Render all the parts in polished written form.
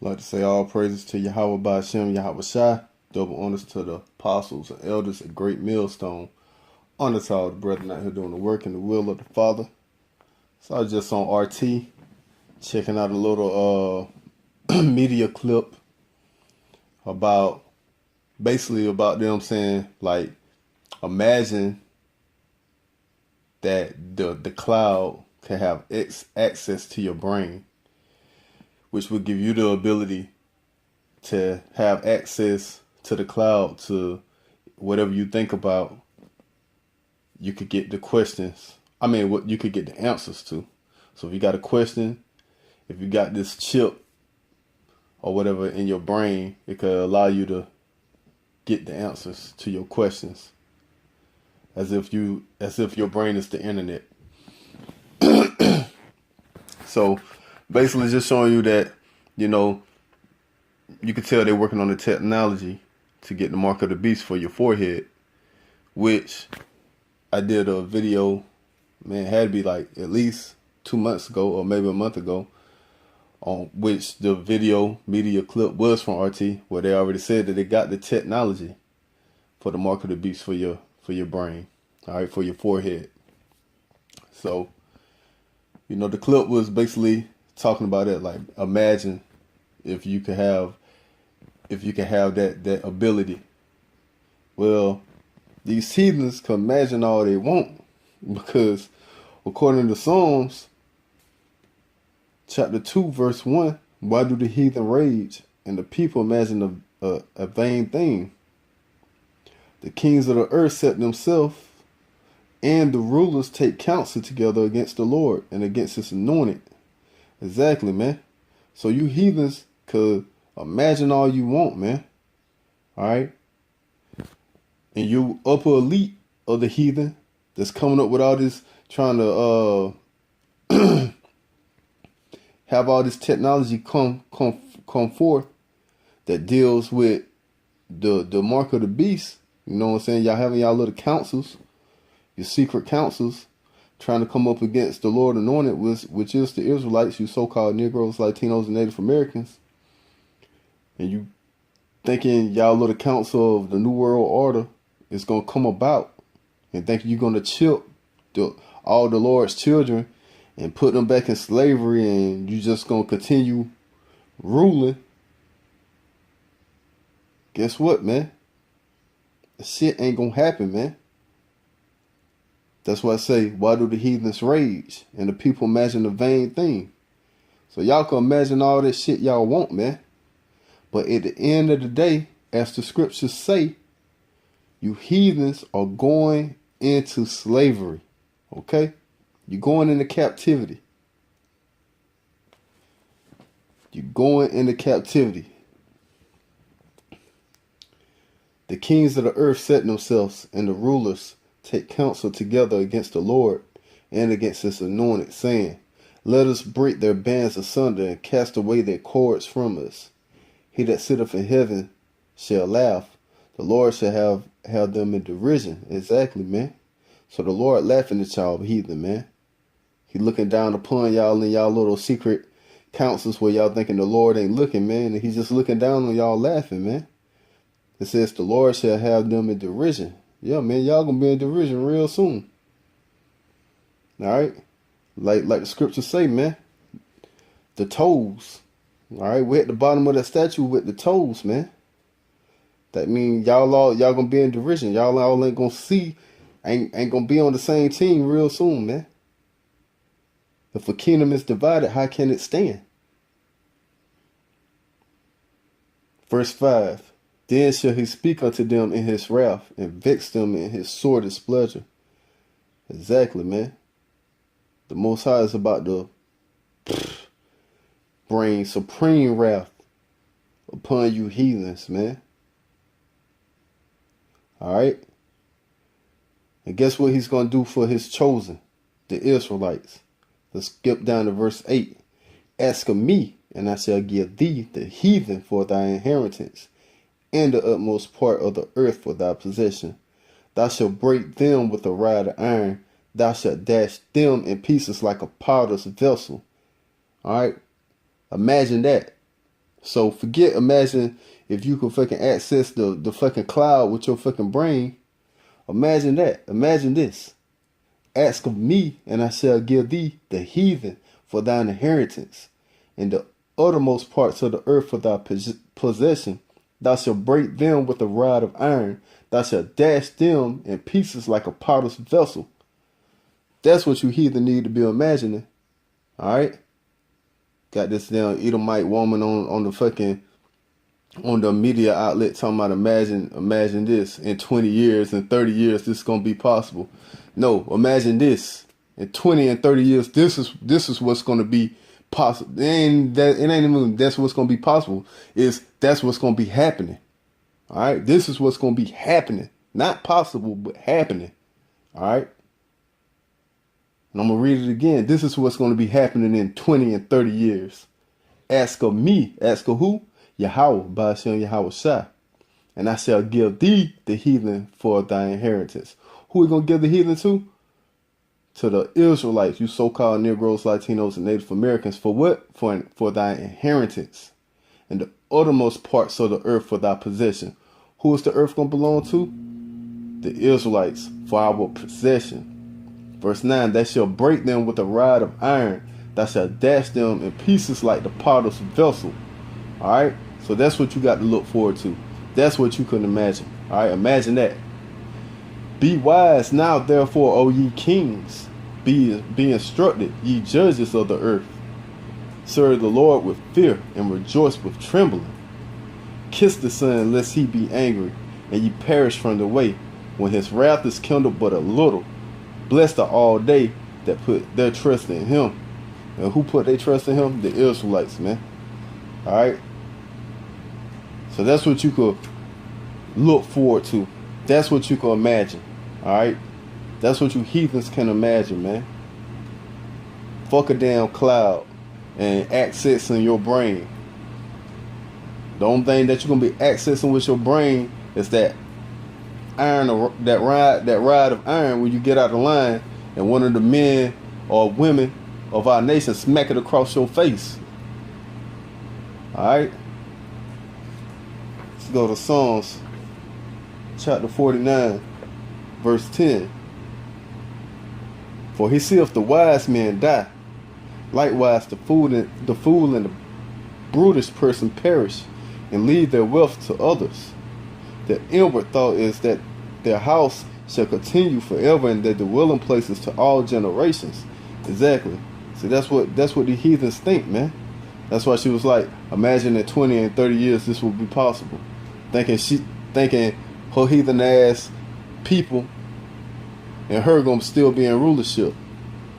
I'd like to say all praises to Yahawah by Hashem, Yahawashi. Double honors to the apostles and elders at Greatmillstone. Honor to all the brethren out here doing the work in the will of the Father. So I was just on RT, checking out a little media clip about, basically about them saying, like, imagine that the cloud can have access to your brain, which would give you the ability to have access to the cloud, to whatever you think about. You could get the questions. What you could get the answers to. So if you got a question, if you got this chip or whatever in your brain, it could allow you to get the answers to your questions, as if your brain is the internet. So basically just showing you that, you can tell they're working on the technology to get the mark of the beast for your forehead, which I did a video, man, it had to be like at least 2 months ago or maybe a month ago, on which the video media clip was from RT, where they already said that they got the technology for the mark of the beast for your brain, all right, for your forehead. So, the clip was basically talking about it, like, imagine if you could have that ability. Well, these heathens can imagine all they want, because according to Psalms chapter 2 verse 1, why do the heathen rage and the people imagine a vain thing? The kings of the earth set themselves, and the rulers take counsel together against the Lord and against his anointed. Exactly, man. So you heathens could imagine all you want, man. All right? And you upper elite of the heathen that's coming up with all this, trying to have all this technology come forth that deals with the mark of the beast. You know what I'm saying? Y'all having y'all little councils, your secret councils, trying to come up against the Lord anointed, which is the Israelites, you so-called Negroes, Latinos, and Native Americans. And you thinking y'all little council of the New World Order is going to come about, and thinking you're going to chip all the Lord's children and put them back in slavery, and you just going to continue ruling. Guess what, man? The shit ain't going to happen, man. That's why I say, why do the heathens rage and the people imagine a vain thing? So y'all can imagine all that shit y'all want, man. But at the end of the day, as the scriptures say, you heathens are going into slavery. Okay? You're going into captivity. You're going into captivity. The kings of the earth set themselves, and the rulers take counsel together against the Lord and against his anointed, saying, let us break their bands asunder and cast away their cords from us. He that sitteth in heaven shall laugh. The Lord shall have them in derision. Exactly, man. So the Lord laughing at y'all heathen, man. He looking down upon y'all in y'all little secret councils where y'all thinking the Lord ain't looking, man. And he's just looking down on y'all laughing, man. It says the Lord shall have them in derision. Yeah, man, y'all gonna be in derision real soon. All right? Like the scriptures say, man. The toes. All right, we're at the bottom of that statue with the toes, man. That means y'all gonna be in derision. Y'all all ain't gonna see, ain't gonna be on the same team real soon, man. If a kingdom is divided, how can it stand? Verse 5. Then shall he speak unto them in his wrath, and vex them in his sore displeasure. Exactly, man. The Most High is about to bring supreme wrath upon you heathens, man. Alright? And guess what he's going to do for his chosen, the Israelites? Let's skip down to verse 8. Ask of me, and I shall give thee the heathen for thy inheritance, and the utmost part of the earth for thy possession. Thou shalt break them with a rod of iron. Thou shalt dash them in pieces like a potter's vessel. All right? Imagine that. So forget, imagine if you could fucking access the fucking cloud with your fucking brain. Imagine that. Imagine this. Ask of me, and I shall give thee the heathen for thine inheritance, and the uttermost parts of the earth for thy possession. Thou shalt break them with a rod of iron. Thou shalt dash them in pieces like a potter's vessel. That's what you heathen need to be imagining. Alright? Got this damn Edomite woman on the media outlet talking about imagine this in 20 years and 30 years this is gonna be possible. No, imagine this. In 20 and 30 years, this is what's gonna be possible. It ain't even that's what's gonna be possible. That's what's gonna be happening. Alright? This is what's gonna be happening. Not possible, but happening. Alright? And I'm gonna read it again. This is what's gonna be happening in 20 and 30 years. Ask of me. Ask of who? Yahawah, by Hashem Yahawashi. And I shall give thee the heathen for thy inheritance. Who are we going to give the heathen to? To the Israelites, you so-called Negroes, Latinos, and Native Americans. For what? For thy inheritance. And the uttermost parts of the earth for thy possession. Who is the earth going to belong to? The Israelites, for our possession. Verse 9, thou shalt break them with a rod of iron. Thou shalt dash them in pieces like the potter's vessel. Alright? So that's what you got to look forward to. That's what you couldn't imagine. Alright? Imagine that. Be wise now, therefore, O ye kings. Be instructed, ye judges of the earth. Serve the Lord with fear and rejoice with trembling. Kiss the Son, lest he be angry, and ye perish from the way, when his wrath is kindled but a little. Blessed are all they that put their trust in him. And who put their trust in him? The Israelites, man. Alright? So that's what you could look forward to. That's what you can imagine. Alright? That's what you heathens can imagine, man. Fuck a damn cloud and accessing your brain. The only thing that you're gonna be accessing with your brain is that iron, that rod of iron when you get out of line and one of the men or women of our nation smack it across your face. Alright? Let's go to Psalms chapter 49, verse 10. For he seeth the wise man die, likewise the fool and the brutish person perish, and leave their wealth to others. The inward thought is that their house shall continue forever, and their dwelling places to all generations. Exactly. See, that's what the heathens think, man. That's why she was like, imagine in 20 and 30 years this will be possible. Thinking her heathen ass people and her gonna still be in rulership.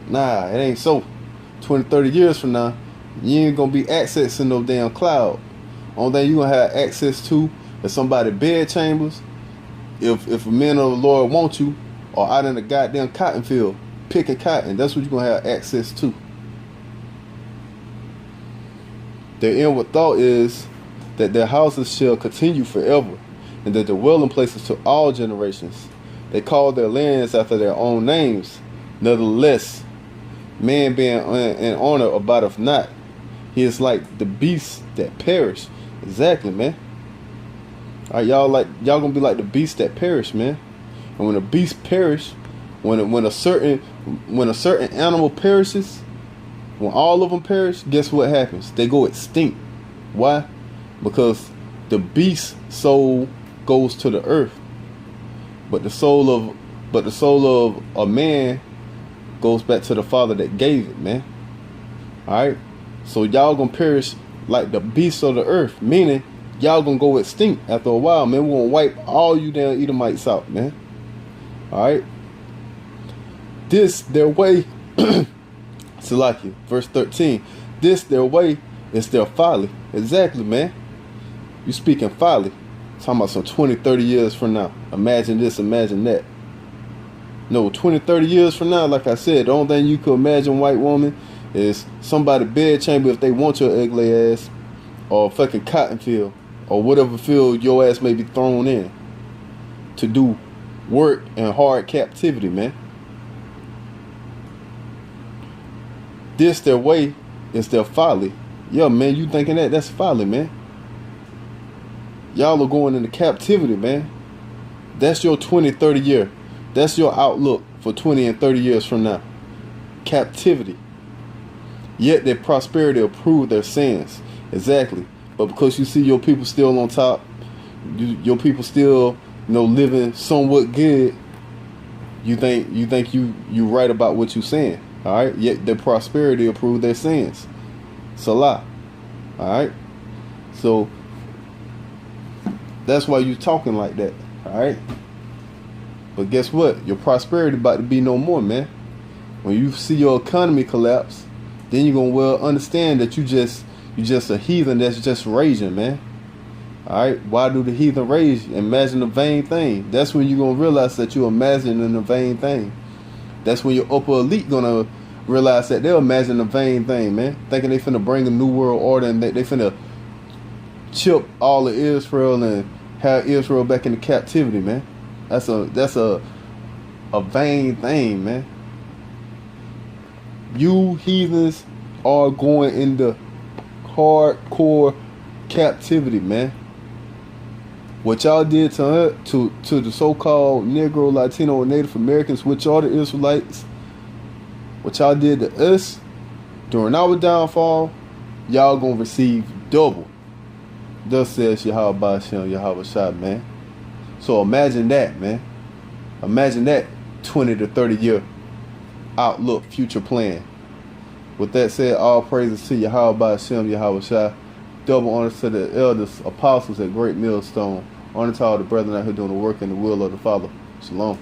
Nah, it ain't so. 20, 30 years from now, you ain't gonna be accessing no damn cloud. Only thing you gonna have access to is somebody's bed chambers. If a man of the Lord want you, or out in the goddamn cotton field picking cotton, that's what you're gonna have access to. Their inward thought is that their houses shall continue forever, and that the dwelling places to all generations. They call their lands after their own names. Nevertheless, man being in honor abideth not. He is like the beasts that perish. Exactly, man. All right, y'all gonna be like the beasts that perish, man. And when a beast perish, when a certain animal perishes, when all of them perish, guess what happens? They go extinct. Why? Because the beast soul goes to the earth, but the soul of a man goes back to the Father that gave it, man. All right. So y'all gonna perish like the beasts of the earth, meaning y'all gonna go extinct after a while, man. We're gonna wipe all you damn Edomites out, man. All right. This their way. Salaki, verse 13. This their way is their folly. Exactly, man. You speaking folly. Talking about some 20, 30 years from now. Imagine this, imagine that. No, 20, 30 years from now, like I said, the only thing you could imagine, white woman, is somebody bed chamber if they want your ugly ass, or fucking cotton field, or whatever field your ass may be thrown in to do work in hard captivity, man. This their way is their folly. Yo, man, you thinking that's folly, man. Y'all are going into captivity, man. That's your 20, 30 year. That's your outlook for 20 and 30 years from now. Captivity. Yet their prosperity will prove their sins. Exactly. But because you see your people still on top, your people still, living somewhat good, you think you right about what you saying. Alright? Yet their prosperity will prove their sins. It's a lie. Alright? So that's why you talking like that. Alright? But guess what? Your prosperity about to be no more, man. When you see your economy collapse, then you're gonna well understand that you just a heathen that's just raging, man. Alright? Why do the heathen rage? Imagine a vain thing. That's when you're gonna realize that you're imagining a vain thing. That's when your upper elite gonna realize that they're imagining a vain thing, man. Thinking they finna bring a new world order and they finna chip all of Israel and have Israel back into captivity, man. That's a vain thing, man. You heathens are going into hardcore captivity, man. What y'all did to the so-called Negro, Latino, and Native Americans, which are the Israelites, what y'all did to us during our downfall, y'all gonna receive double. Thus says Yahawah, Yahawashi, man. So imagine that, man. Imagine that 20 to 30 year outlook, future plan. With that said, all praises to Yahawah, Yahawashi. Double honors to the elders, apostles at Greatmillstone. Honor to all the brethren out here doing the work in the will of the Father. Shalom.